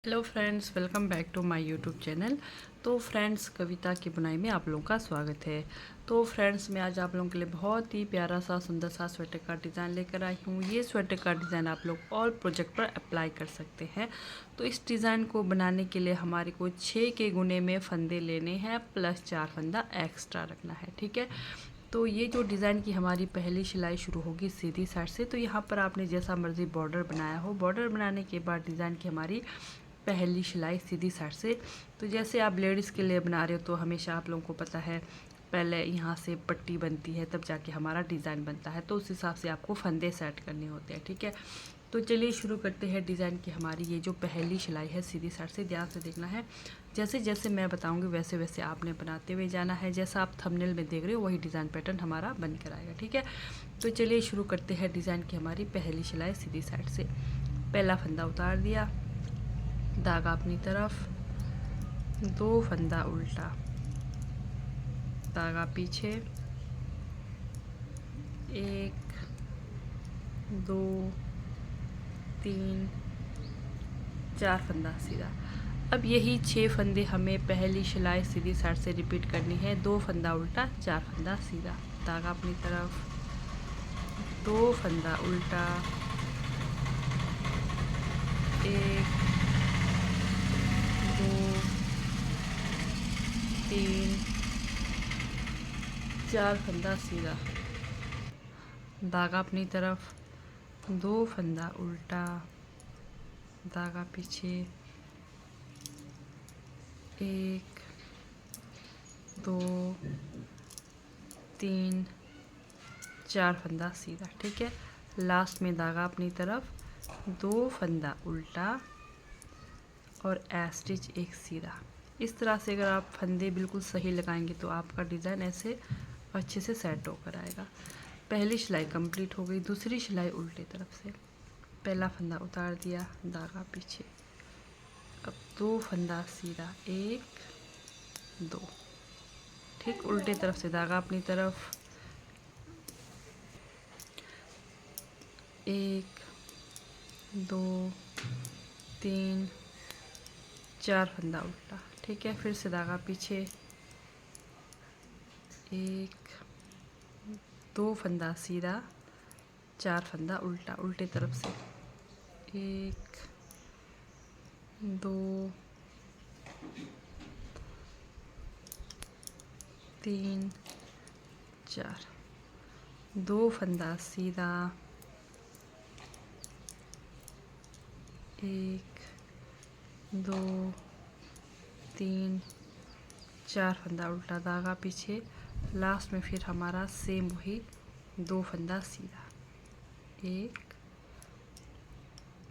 Hello friends, welcome back to my YouTube channel. तो friends, Kavita की बुनाई में आप लोगों का स्वागत है। तो फ्रेंड्स, मैं आज आप लोगों के लिए बहुत ही प्यारा सा सुंदर सा स्वेटर का डिज़ाइन लेकर आई हूँ। ये स्वेटर का डिज़ाइन आप लोग ऑल प्रोजेक्ट पर अप्लाई कर सकते हैं। तो इस डिज़ाइन को बनाने के लिए हमारे को 6 के गुने में फंदे लेने हैं प्लस 4 फंदा एक्स्ट्रा रखना है। ठीक है। तो ये जो डिज़ाइन की हमारी पहली सिलाई शुरू होगी सीधी साइड से। तो यहाँ पर आपने जैसा मर्ज़ी बॉर्डर बनाया हो, बॉर्डर बनाने के बाद डिज़ाइन की हमारी पहली सिलाई सीधी साइड से। तो जैसे आप लेडीज़ के लिए बना रहे हो तो हमेशा आप लोगों को पता है पहले यहाँ से पट्टी बनती है, तब जाके हमारा डिज़ाइन बनता है। तो उस हिसाब से आपको फंदे सेट करने होते हैं। ठीक है। तो चलिए शुरू करते हैं डिज़ाइन की। हमारी ये जो पहली सिलाई है सीधी साइड से, ध्यान से देखना है। जैसे जैसे मैं बताऊंगी वैसे वैसे आपने बनाते हुए जाना है। जैसा आप थंबनेल में देख रहे हो वही डिज़ाइन पैटर्न हमारा बन कर आएगा। ठीक है। तो चलिए शुरू करते हैं डिज़ाइन की हमारी पहली सिलाई सीधी साइड से। पहला फंदा उतार दिया, धागा अपनी तरफ, 2 फंदा उल्टा, धागा पीछे, 1 2 3 4 फंदा सीधा। अब यही 6 फंदे हमें पहली सिलाई सीधी साइड से रिपीट करनी है। 2 फंदा उल्टा, 4 फंदा सीधा, धागा अपनी तरफ, 2 फंदा उल्टा, 1 2 3 4 फंदा सीधा, धागा अपनी तरफ, 2 फंदा उल्टा, धागा पीछे, 1 2 3 4 फंदा सीधा। ठीक है। लास्ट में धागा अपनी तरफ, 2 फंदा उल्टा और स्टिच एक सीधा। इस तरह से अगर आप फंदे बिल्कुल सही लगाएंगे तो आपका डिज़ाइन ऐसे अच्छे से सेट होकर आएगा। पहली सिलाई कंप्लीट हो गई। दूसरी सिलाई उल्टे तरफ से, पहला फंदा उतार दिया, धागा पीछे, अब 2 फंदा सीधा, 1 2। ठीक, उल्टे तरफ से धागा अपनी तरफ, 1 2 3 4 फंदा उल्टा। ठीक है। फिर से धागा पीछे, 1 2 फंदा सीधा, 4 फंदा उल्टा, उल्टे तरफ से, 1 2 3 4, 2 फंदा सीधा, 1 2 3 4 फंदा उल्टा, धागा पीछे। लास्ट में फिर हमारा सेम वही 2 फंदा सीधा, 1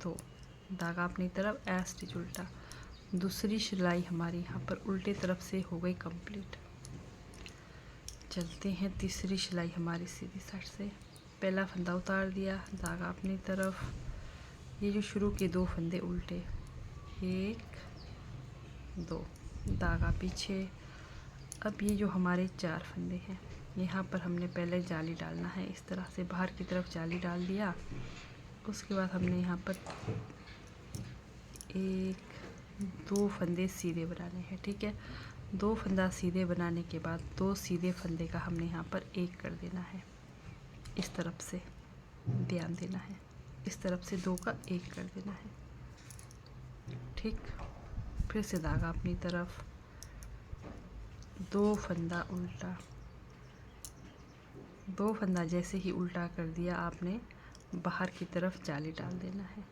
2, धागा अपनी तरफ, स्टिच उल्टा। दूसरी सिलाई हमारी यहाँ पर उल्टे तरफ से हो गई कंप्लीट। चलते हैं तीसरी सिलाई हमारी सीधी साइड से। पहला फंदा उतार दिया, धागा अपनी तरफ, ये जो शुरू के 2 फंदे उल्टे, 1 2, धागा पीछे। अब ये जो हमारे 4 फंदे हैं, यहाँ पर हमने पहले जाली डालना है। इस तरह से बाहर की तरफ जाली डाल दिया। उसके बाद हमने यहाँ पर 1 2 फंदे सीधे बनाने हैं। ठीक है। 2 फंदा सीधे बनाने के बाद 2 सीधे फंदे का हमने यहाँ पर 1 कर देना है। इस तरफ से ध्यान देना है, इस तरफ से 2 का 1 कर देना है। ठीक। फिर से धागा अपनी तरफ, 2 फंदा उल्टा, 2 फंदा जैसे ही उल्टा कर दिया आपने बाहर की तरफ जाली डाल देना है।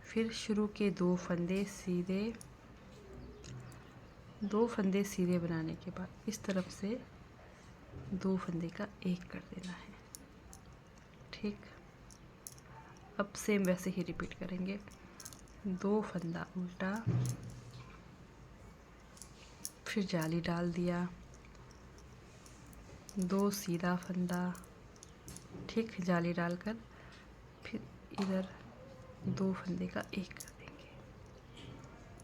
फिर शुरू के 2 फंदे सीधे, 2 फंदे सीधे बनाने के बाद इस तरफ से 2 फंदे का 1 कर देना है। ठीक। अब सेम वैसे ही रिपीट करेंगे। 2 फंदा उल्टा, फिर जाली डाल दिया, 2 सीधा फंदा, ठीक, जाली डालकर फिर इधर 2 फंदे का 1 कर देंगे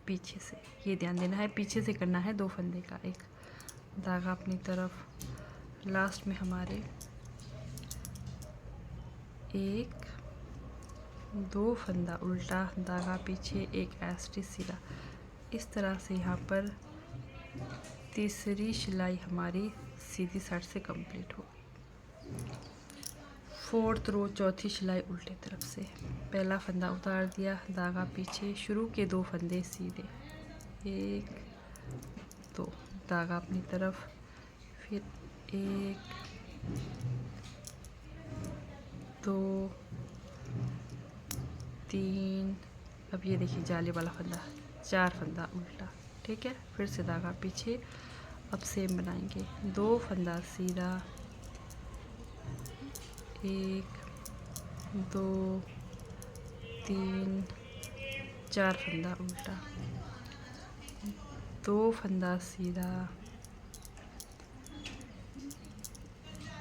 पीछे से। ये ध्यान देना है, पीछे से करना है 2 फंदे का 1, धागा अपनी तरफ। लास्ट में हमारे 1 2 फंदा उल्टा, धागा पीछे, एक स्टिच सीधा। इस तरह से यहाँ पर तीसरी सिलाई हमारी सीधी साइड से कंप्लीट हो। 4th रो चौथी सिलाई उल्टे तरफ से, पहला फंदा उतार दिया, धागा पीछे, शुरू के 2 फंदे सीधे, 1 2, धागा अपनी तरफ, फिर 1 2 3, अब ये देखिए जाली वाला फंदा, 4 फंदा उल्टा, ठीक है। फिर से धागा पीछे, अब सेम बनाएंगे, 2 फंदा सीधा, 1 2 3 4 फंदा उल्टा, 2 फंदा सीधा,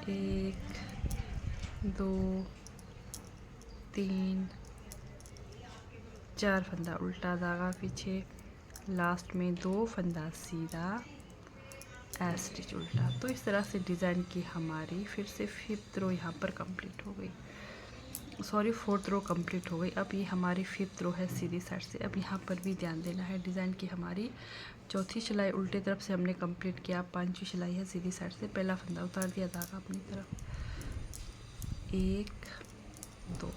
1 2 3 4 फंदा उल्टा, धागा पीछे, लास्ट में 2 फंदा सीधा, स्टिच उल्टा। तो इस तरह से डिज़ाइन की हमारी फिर से 5th रो यहाँ पर कंप्लीट हो गई, सॉरी 4th रो कंप्लीट हो गई। अब ये हमारी 5th रो है सीधी साइड से। अब यहाँ पर भी ध्यान देना है, डिज़ाइन की हमारी चौथी सिलाई उल्टे तरफ से हमने कंप्लीट किया, 5वीं सिलाई है सीधी साइड से, पहला फंदा उतार दिया, धागा अपनी तरफ, 1 2,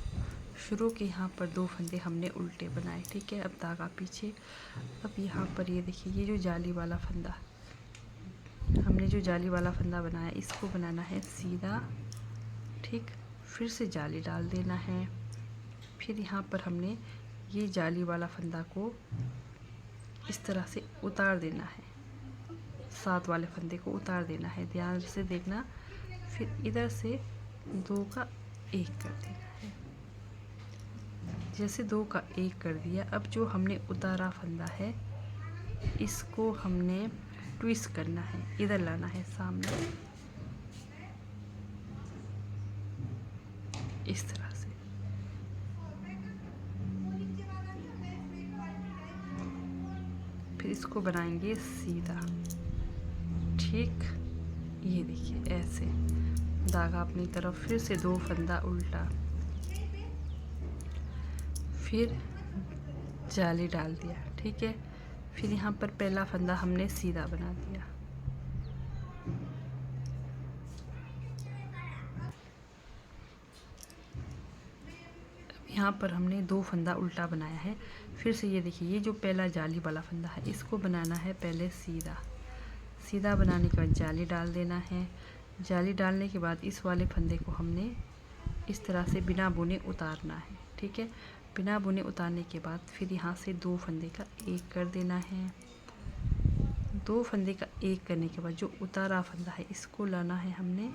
शुरू के यहाँ पर 2 फंदे हमने उल्टे बनाए, ठीक है। अब धागा पीछे, अब यहाँ पर ये देखिए, ये जो जाली वाला फंदा हमने जो जाली वाला फंदा बनाया, इसको बनाना है सीधा, ठीक। फिर से जाली डाल देना है, फिर यहाँ पर हमने ये जाली वाला फंदा को इस तरह से उतार देना है, 7 वाले फंदे को उतार देना है, ध्यान से देखना। फिर इधर से 2 का 1 कर देना है, जैसे 2 का 1 कर दिया। अब जो हमने उतारा फंदा है, इसको हमने ट्विस्ट करना है, इधर लाना है सामने, इस तरह से। फिर इसको बनाएंगे सीधा, ठीक। ये देखिए ऐसे, धागा अपनी तरफ, फिर से 2 फंदा उल्टा, फिर जाली डाल दिया, ठीक है। फिर यहाँ पर पहला फंदा हमने सीधा बना दिया, यहाँ पर हमने 2 फंदा उल्टा बनाया है। फिर से ये देखिए, ये जो पहला जाली वाला फंदा है, इसको बनाना है पहले सीधा, सीधा बनाने के बाद जाली डाल देना है, जाली डालने के बाद इस वाले फंदे को हमने इस तरह से बिना बुने उतारना है, ठीक है। बिना बुने उतारने के बाद फिर यहाँ से 2 फंदे का 1 कर देना है, 2 फंदे का 1 करने के बाद जो उतारा फंदा है, इसको लाना है हमने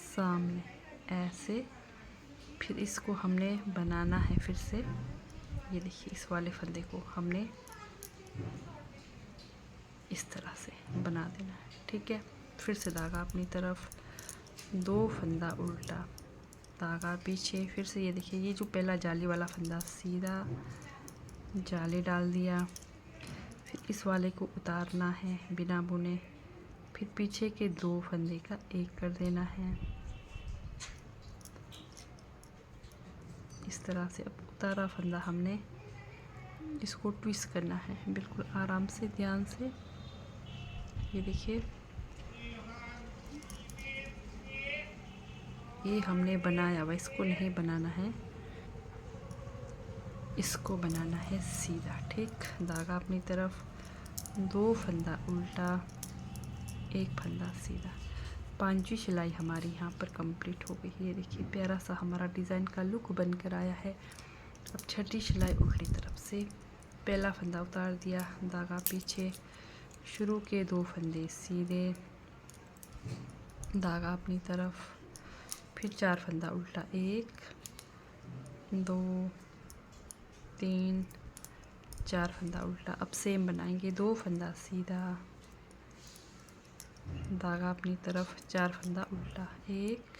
सामने ऐसे, फिर इसको हमने बनाना है फिर से, ये देखिए इस वाले फंदे को हमने इस तरह से बना देना है, ठीक है। फिर से धागा अपनी तरफ, 2 फंदा उल्टा, धागा पीछे, फिर से ये देखिए, ये जो पहला जाली वाला फंदा सीधा, जाली डाल दिया, फिर इस वाले को उतारना है बिना बुने, फिर पीछे के 2 फंदे का 1 कर देना है, इस तरह से। अब उतारा फंदा हमने इसको ट्विस्ट करना है, बिल्कुल आराम से, ध्यान से। ये देखिए, ये हमने बनाया हुआ, इसको नहीं बनाना है, इसको बनाना है सीधा, ठीक। धागा अपनी तरफ, 2 फंदा उल्टा, 1 फंदा सीधा, 5वीं सिलाई हमारी यहाँ पर कंप्लीट हो गई। ये देखिए प्यारा सा हमारा डिज़ाइन का लुक बनकर आया है। अब 6ठी सिलाई उल्टी तरफ से, पहला फंदा उतार दिया, धागा पीछे, शुरू के 2 फंदे सीधे, धागा अपनी तरफ, फिर 4 फंदा उल्टा, 1 2 3 4 फंदा उल्टा। अब सेम बनाएंगे, 2 फंदा सीधा, धागा अपनी तरफ, 4 फंदा उल्टा, 1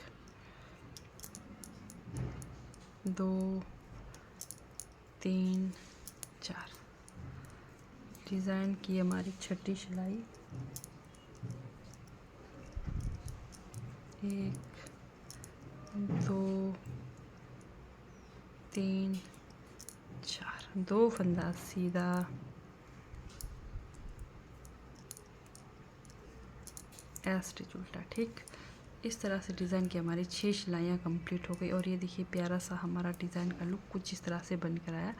2 3 4। डिज़ाइन की हमारी 6ठी सिलाई, 1 2 3 4, 2 फंदा सीधा, स्टिच उल्टा। ठीक, इस तरह से डिज़ाइन की हमारी 6 सिलाइयाँ कंप्लीट हो गई। और ये देखिए प्यारा सा हमारा डिज़ाइन का लुक कुछ इस तरह से बन कर आया।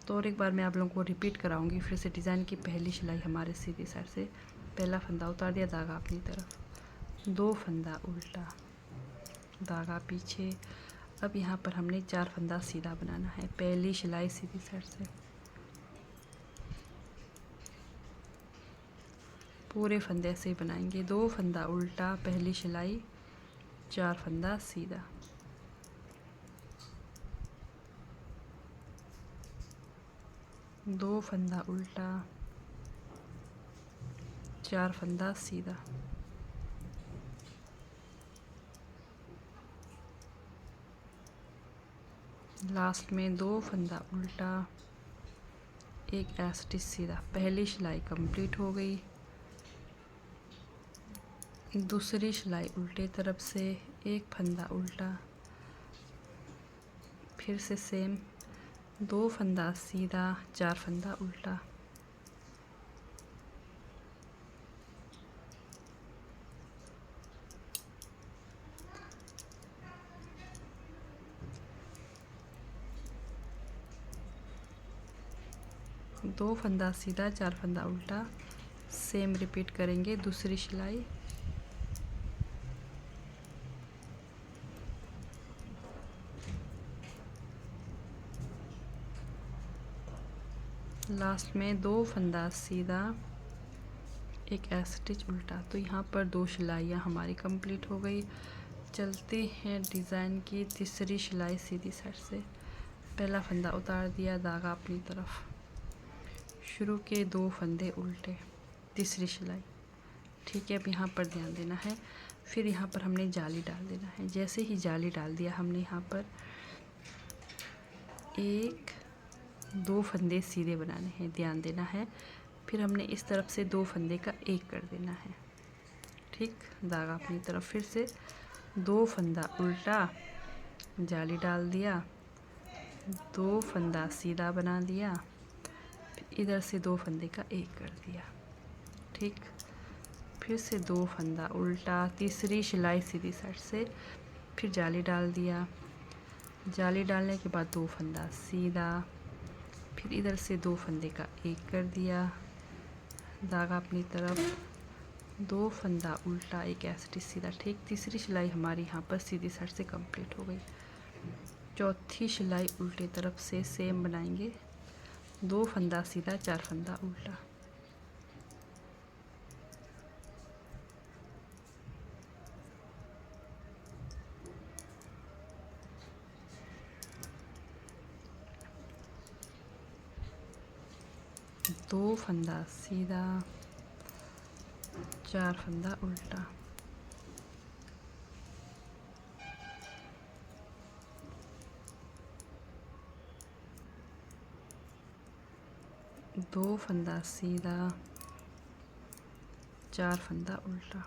तो और एक बार मैं आप लोगों को रिपीट कराऊंगी फिर से। डिज़ाइन की पहली सिलाई हमारे सीधी साइड से, पहला फंदा उतार दिया, धागा अपनी तरफ, 2 फंदा उल्टा, धागा पीछे। अब यहाँ पर हमने 4 फंदा सीधा बनाना है। पहली सिलाई सीधी साइड से, पूरे फंदे से ही बनाएंगे। 2 फंदा उल्टा, पहली सिलाई, 4 फंदा सीधा, दो फंदा उल्टा, 4 फंदा सीधा, लास्ट में 2 फंदा उल्टा, एक स्टिच सीधा। पहली सिलाई कंप्लीट हो गई। दूसरी सिलाई उल्टे तरफ से, एक फंदा उल्टा, फिर से सेम, 2 फंदा सीधा, 4 फंदा उल्टा, दो फंदा सीधा, 4 फंदा उल्टा। सेम रिपीट करेंगे। दूसरी सिलाई, लास्ट में 2 फंदा सीधा, एक स्टिच उल्टा। तो यहाँ पर 2 सिलाइयाँ हमारी कंप्लीट हो गई। चलते हैं डिज़ाइन की तीसरी सिलाई सीधी साइड से, पहला फंदा उतार दिया, धागा अपनी तरफ, शुरू के 2 फंदे उल्टे, तीसरी सिलाई। ठीक है, अब यहाँ पर ध्यान देना है। फिर यहाँ पर हमने जाली डाल देना है। जैसे ही जाली डाल दिया हमने यहाँ पर 1 2 फंदे सीधे बनाने हैं, ध्यान देना है। फिर हमने इस तरफ से 2 फंदे का एक कर देना है। ठीक, धागा अपनी तरफ, फिर से 2 फंदा उल्टा, जाली डाल दिया, 2 फंदा सीधा बना दिया, फिर इधर से 2 फंदे का एक कर दिया। ठीक, फिर से 2 फंदा उल्टा, तीसरी सिलाई सीधी साइड से, फिर जाली डाल दिया, जाली डालने के बाद 2 फंदा सीधा, फिर इधर से 2 फंदे का एक कर दिया, धागा अपनी तरफ, 2 फंदा उल्टा, एक स्टिच सीधा। ठीक, तीसरी सिलाई हमारी यहाँ पर सीधी साइड से कंप्लीट हो गई। चौथी सिलाई उल्टे तरफ से सेम बनाएंगे, 2 फंदा सीधा, 4 फंदा उल्टा, दो फंदा सीधा, 4 फंदा उल्टा, दो फंदा सीधा, 4 फंदा उल्टा,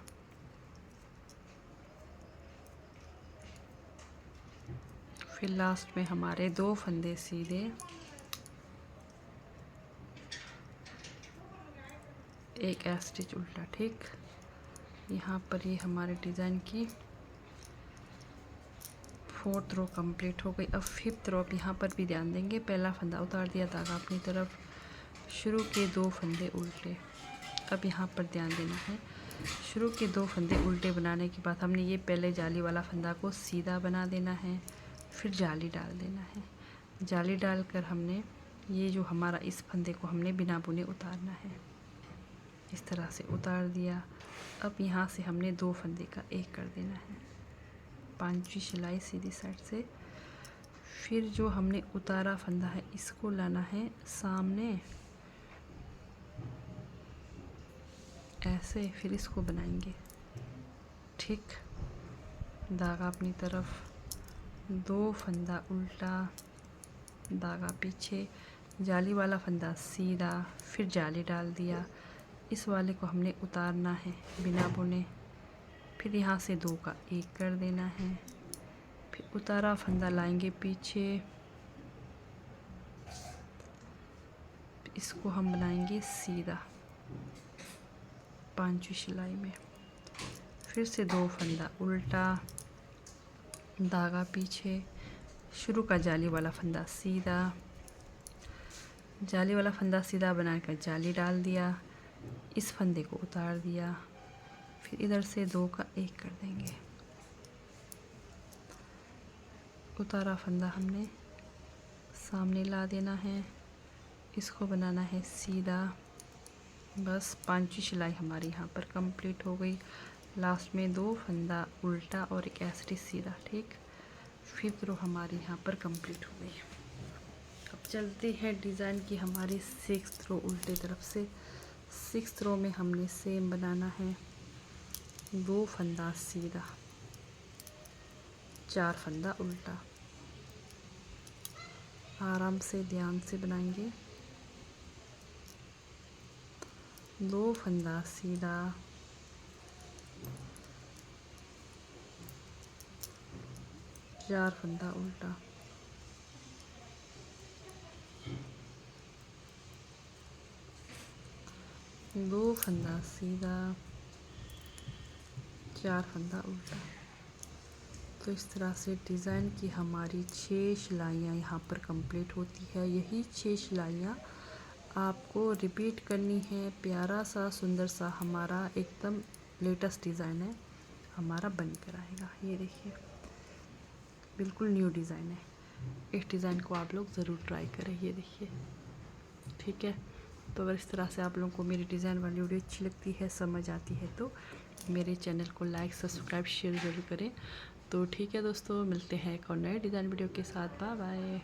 फिर लास्ट में हमारे 2 फंदे सीधे, एक स्टिच उल्टा। ठीक, यहाँ पर ये हमारे डिज़ाइन की 4th रो कंप्लीट हो गई। अब 5th रो, अब यहाँ पर भी ध्यान देंगे। पहला फंदा उतार दिया, धागा अपनी तरफ, शुरू के 2 फंदे उल्टे। अब यहाँ पर ध्यान देना है, शुरू के 2 फंदे उल्टे बनाने के बाद हमने ये पहले जाली वाला फंदा को सीधा बना देना है, फिर जाली डाल देना है। जाली डालकर हमने ये जो हमारा इस फंदे को हमने बिना बुने उतारना है, इस तरह से उतार दिया। अब यहाँ से हमने 2 फंदे का एक कर देना है, 5वीं सिलाई सीधी साइड से। फिर जो हमने उतारा फंदा है इसको लाना है सामने ऐसे, फिर इसको बनाएंगे। ठीक, धागा अपनी तरफ, 2 फंदा उल्टा, धागा पीछे, जाली वाला फंदा सीधा, फिर जाली डाल दिया। इस वाले को हमने उतारना है बिना बुने, फिर यहाँ से 2 का एक कर देना है, फिर उतारा फंदा लाएंगे पीछे, इसको हम बनाएंगे सीधा पांचवी सिलाई में। फिर से 2 फंदा उल्टा, धागा पीछे, शुरू का जाली वाला फंदा सीधा, जाली वाला फंदा सीधा बनाकर जाली डाल दिया, इस फंदे को उतार दिया, फिर इधर से 2 का 1 कर देंगे। उतारा फंदा हमने सामने ला देना है, इसको बनाना है सीधा। बस पांचवी सिलाई हमारी यहाँ पर कंप्लीट हो गई। लास्ट में 2 फंदा उल्टा और एक ऐसे सीधा, ठीक। 5th रो हमारी यहाँ पर कंप्लीट हो गई। अब चलते हैं डिज़ाइन की हमारी 6th रो उल्टे तरफ से। 6th रो में हमने सेम बनाना है, 2 फंदा सीधा, 4 फंदा उल्टा। आराम से ध्यान से बनाएंगे। 2 फंदा सीधा, 4 फंदा उल्टा। दो फंदा सीधा, 4 फंदा उल्टा। तो इस तरह से डिज़ाइन की हमारी 6 सिलाइयाँ यहाँ पर कंप्लीट होती है। यही 6 सिलाइयाँ आपको रिपीट करनी है। प्यारा सा सुंदर सा हमारा एकदम लेटेस्ट डिज़ाइन है, हमारा बन कर आएगा। ये देखिए बिल्कुल न्यू डिज़ाइन है। इस डिज़ाइन को आप लोग ज़रूर ट्राई करें। ये देखिए, ठीक है। तो अगर इस तरह से आप लोगों को मेरी डिज़ाइन वाली वीडियो अच्छी लगती है, समझ आती है, तो मेरे चैनल को लाइक सब्सक्राइब शेयर ज़रूर करें। तो ठीक है दोस्तों, मिलते हैं एक और नए डिज़ाइन वीडियो के साथ। Bye bye.